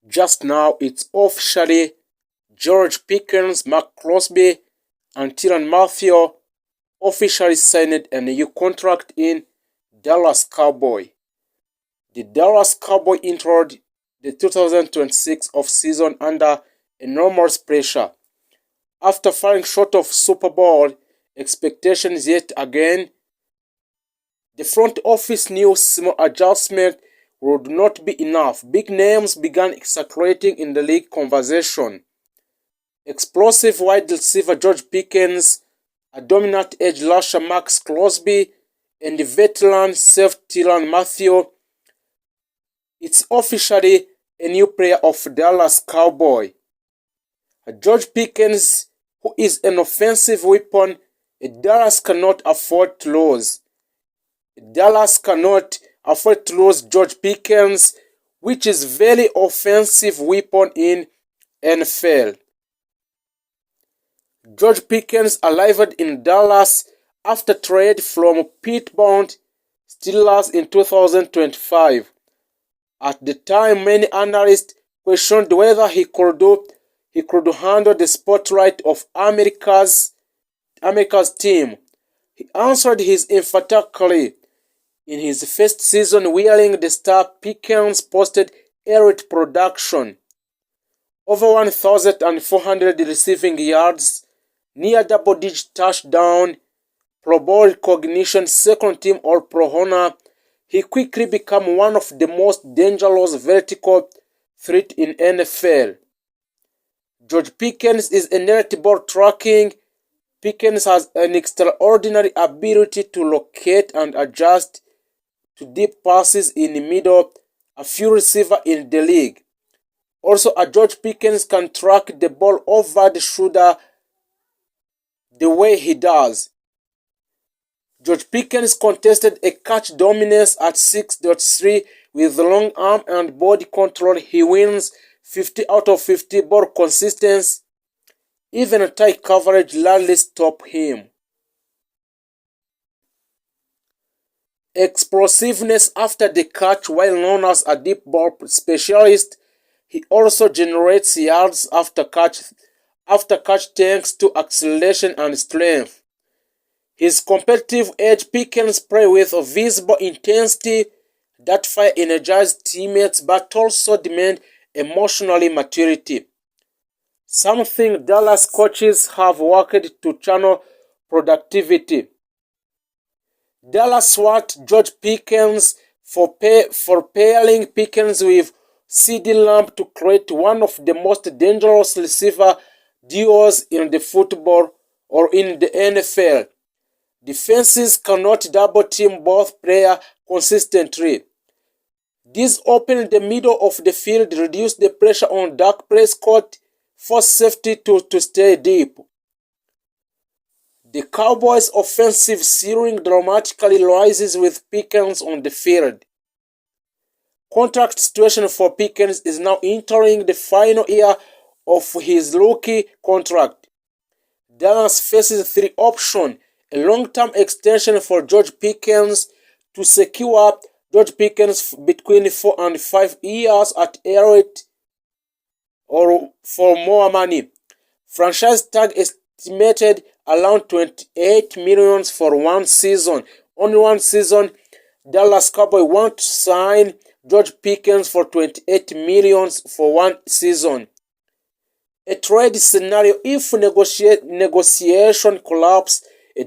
Just now, it's officially George Pickens, Maxx Crosby, and Tyrann Mathieu officially signed a new contract in Dallas Cowboys. The Dallas Cowboys entered the 2026 offseason under enormous pressure. After falling short of Super Bowl expectations yet again, the front office knew small adjustment would not be enough. Big names began circulating in the league conversation. Explosive wide receiver George Pickens, a dominant edge rusher Maxx Crosby, and the veteran safety Tyrann Mathieu. It's officially a new player of Dallas Cowboys. George Pickens, who is an offensive weapon, Dallas cannot afford to lose. Dallas cannot afford to lose George Pickens, which is very offensive weapon in NFL. George Pickens arrived in Dallas after trade from Pittsburgh Steelers in 2025. At the time, many analysts questioned whether he could handle the spotlight of America's team. He answered his emphatically. In his first season wearing the star, Pickens posted elite production. Over 1,400 receiving yards, near double-digit touchdown, Pro Bowl recognition, second-team All-Pro honor. He quickly became one of the most dangerous vertical threats in NFL. George Pickens is an elite ball tracking. Pickens has an extraordinary ability to locate and adjust to deep passes in the middle, a few receivers in the league. Also, George Pickens can track the ball over the shoulder the way he does. George Pickens contested a catch dominance at 6.3 with long arm and body control. He wins 50 out of 50 ball consistency. Even tight coverage rarely stop him. Explosiveness after the catch. While known as a deep ball specialist, he also generates yards after catch thanks to acceleration and strength. His competitive edge, Pickens play with a visible intensity that fire energized teammates but also demand emotional maturity. Something Dallas coaches have worked to channel productivity. Dallas want George Pickens for pairing Pickens with CeeDee Lamb to create one of the most dangerous receiver duos in the football or in the NFL. Defenses cannot double team both players consistently. This opened the middle of the field, reduced the pressure on Dak Prescott, forced safety to stay deep. The Cowboys' offensive ceiling dramatically rises with Pickens on the field. Contract situation for Pickens is now entering the final year of his rookie contract. Dallas faces three options: a long-term extension for George Pickens to secure George Pickens between 4 and 5 years at elite or for more money. Franchise tag estimated around $28 million for one season. Only one season, Dallas Cowboys want to sign George Pickens for $28 million for one season. A trade scenario: if negotiation collapse,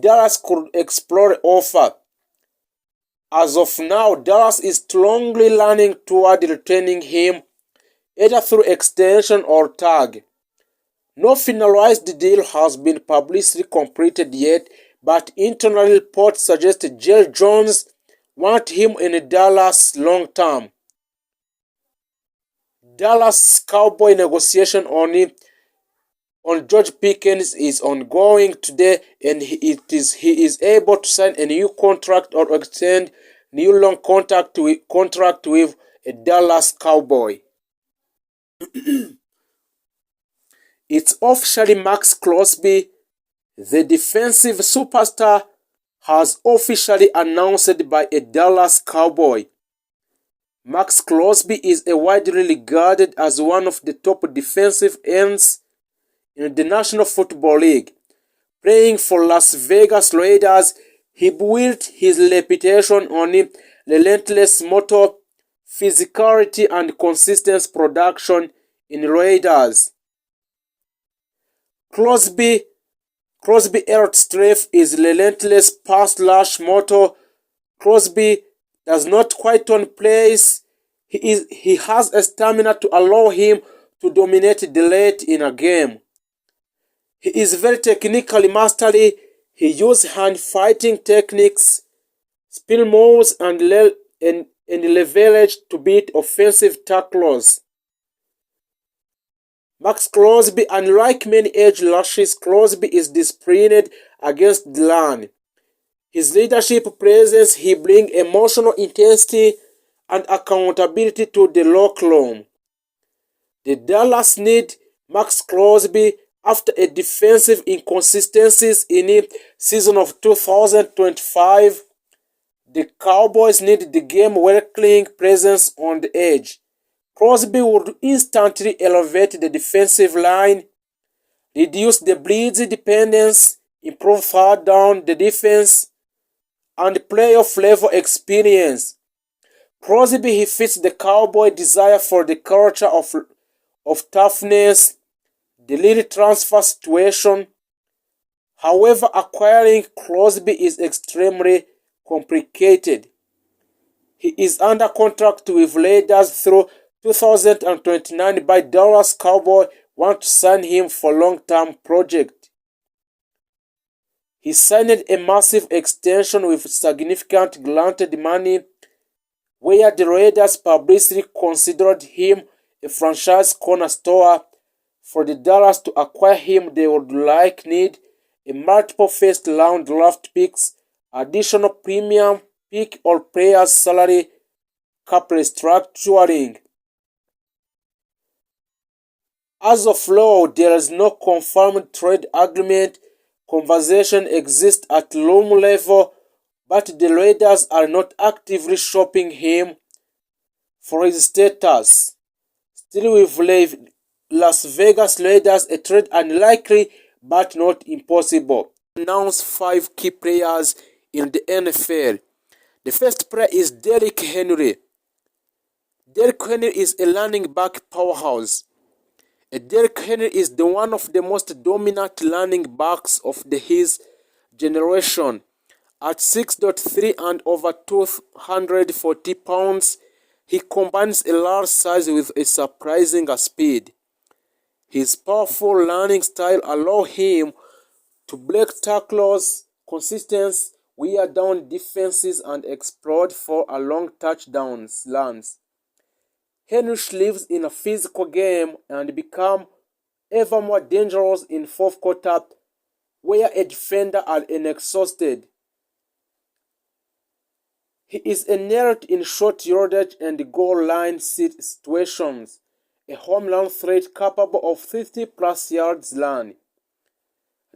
Dallas could explore offer. As of now, Dallas is strongly leaning toward retaining him, either through extension or tag. No finalized deal has been publicly completed yet, but internal reports suggest Jerry Jones wants him in Dallas long term. Dallas Cowboy negotiation on George Pickens is ongoing today, and he is able to sign a new contract or extend new long contract with a Dallas Cowboy. It's officially Maxx Crosby, the defensive superstar, has officially announced by a Dallas Cowboy. Maxx Crosby is widely regarded as one of the top defensive ends in the National Football League. Playing for Las Vegas Raiders, he built his reputation on relentless motor, physicality, and consistent production in Raiders. Crosby's strength is relentless pass rush motor. Crosby does not quit on plays. He has a stamina to allow him to dominate the late in a game. He is very technically masterly. He uses hand fighting techniques, spin moves, and leverage to beat offensive tacklers. Maxx Crosby, unlike many edge rushers, Crosby is disciplined against the run. His leadership presence, he brings emotional intensity and accountability to the locker room. The Dallas need Maxx Crosby after a defensive inconsistencies in the season of 2025. The Cowboys need the game-wrecking presence on the edge. Crosby would instantly elevate the defensive line, reduce the blitz dependence, improve third down the defense, and playoff level experience. Crosby he fits the Cowboy desire for the culture of toughness, the lead transfer situation. However, acquiring Crosby is extremely complicated. He is under contract with Raiders through 2029, but Dallas Cowboys want to sign him for long-term project. He signed a massive extension with significant granted money, where the Raiders publicly considered him a franchise cornerstone. For the Dallas to acquire him, they would need a multiple first-round draft picks, additional premium pick, or players' salary cap restructuring. As of now, there is no confirmed trade agreement. Conversation exists at room level, but the Raiders are not actively shopping him for his status. Still with Las Vegas Raiders, a trade unlikely but not impossible. Announce 5 key players in the NFL. The first player is Derrick Henry. Derrick Henry is a running back powerhouse. Derrick Henry is one of the most dominant running backs of his generation. At 6'3" and over 240 pounds, he combines a large size with a surprising speed. His powerful running style allows him to break tackles, consistence, wear down defenses, and explode for a long touchdowns runs. Henry lives in a physical game and becomes ever more dangerous in fourth quarter, where a defender are exhausted. He is inerrant in short yardage and goal line situations, a home run threat capable of 50-plus yards run.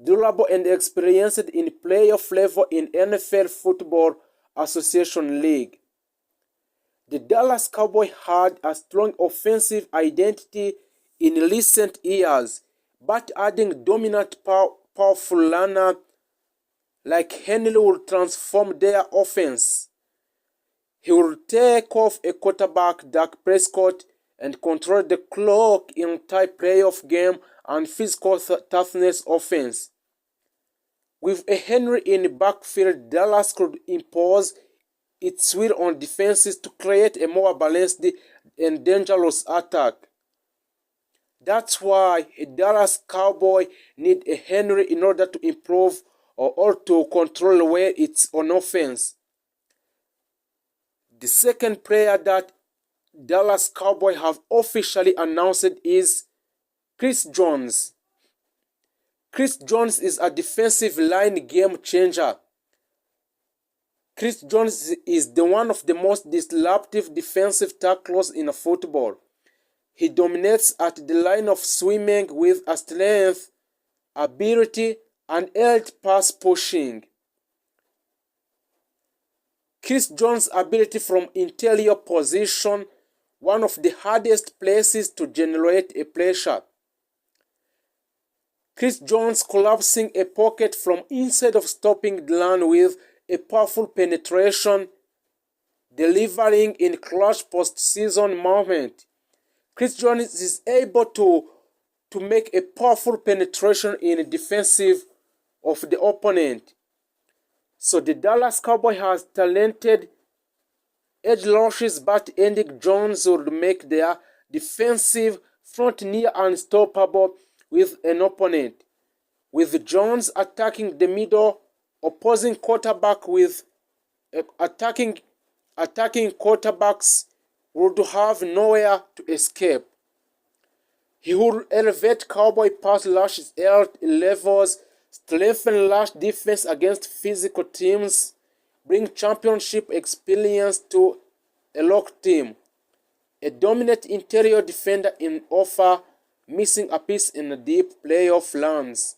Durable and experienced in playoff level in NFL Football Association League. The Dallas Cowboys had a strong offensive identity in recent years, but adding dominant powerful runner like Henry will transform their offense. He will take off a quarterback, Dak Prescott, and control the clock in tight playoff game and physical toughness offense. With a Henry in the backfield, Dallas could impose its will on defenses to create a more balanced and dangerous attack. That's why a Dallas Cowboy need a Henry in order to improve or to control where it's on offense. The second player that Dallas Cowboys have officially announced is Chris Jones. Chris Jones is a defensive line game changer. Chris Jones is one of the most disruptive defensive tacklers in football. He dominates at the line of swimming with a strength, ability, and elite pass pushing. Chris Jones' ability from interior position, one of the hardest places to generate a pressure. Chris Jones collapsing a pocket from inside of stopping the run with a powerful penetration, delivering in clutch postseason moment. Chris Jones is able to make a powerful penetration in defensive of the opponent. So the Dallas Cowboys has talented edge rushes, but ending Jones would make their defensive front near unstoppable with an opponent. With Jones attacking the middle, opposing quarterback with attacking quarterbacks would have nowhere to escape. He would elevate Cowboy pass rush levels, strengthen rush defense against physical teams, bring championship experience to a locked team. A dominant interior defender in offer, missing a piece in the deep playoff runs.